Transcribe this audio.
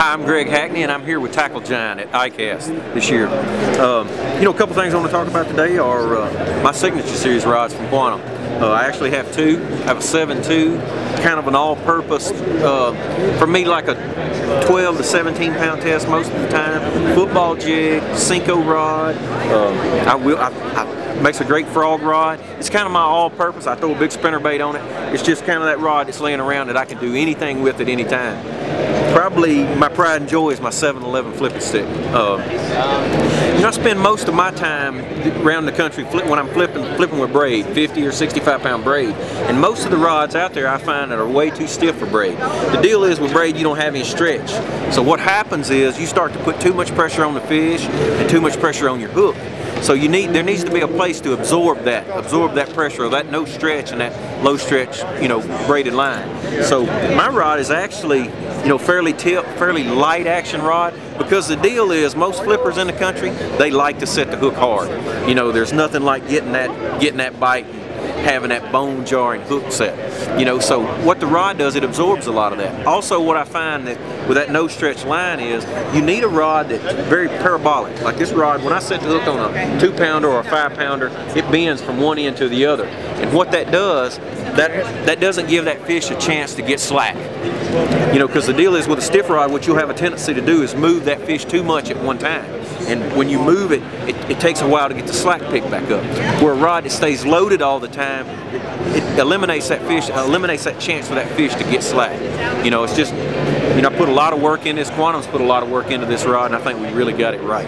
Hi, I'm Greg Hackney, and I'm here with TackleGiant at iCast this year. A couple things I want to talk about today are my signature series rods from Quantum. I actually have two. I have a 7.2, kind of an all-purpose, for me like a 12 to 17 pound test most of the time. Football jig, Cinco rod. Makes a great frog rod. It's kind of my all-purpose. I throw a big spinner bait on it. It's just kind of that rod that's laying around that I can do anything with at any time. Probably my pride and joy is my 7-11 flipping stick. I spend most of my time around the country when I'm flipping with braid, 50 or 65 pound braid. And most of the rods out there I find that are way too stiff for braid. The deal is with braid you don't have any stretch. So what happens is you start to put too much pressure on the fish and too much pressure on your hook. So there needs to be a place to absorb that pressure, or that no stretch and that low stretch, braided line. So my rod is actually, fairly light action rod, because the deal is most flippers in the country, they like to set the hook hard. There's nothing like getting that bite and having that bone jarring hook set. So what the rod does, it absorbs a lot of that. Also, what I find that with that no stretch line is you need a rod that's very parabolic. Like this rod, when I set the hook on a 2-pounder or a 5-pounder, it bends from one end to the other. And what that does, that doesn't give that fish a chance to get slack. Because the deal is with a stiff rod, what you'll have a tendency to do is move that fish too much at one time. And when you move it, it takes a while to get the slack picked back up. Where a rod that stays loaded all the time, it eliminates that chance for that fish to get slack. It's just, I put a lot of work in this. Quantum's put a lot of work into this rod, and I think we really got it right.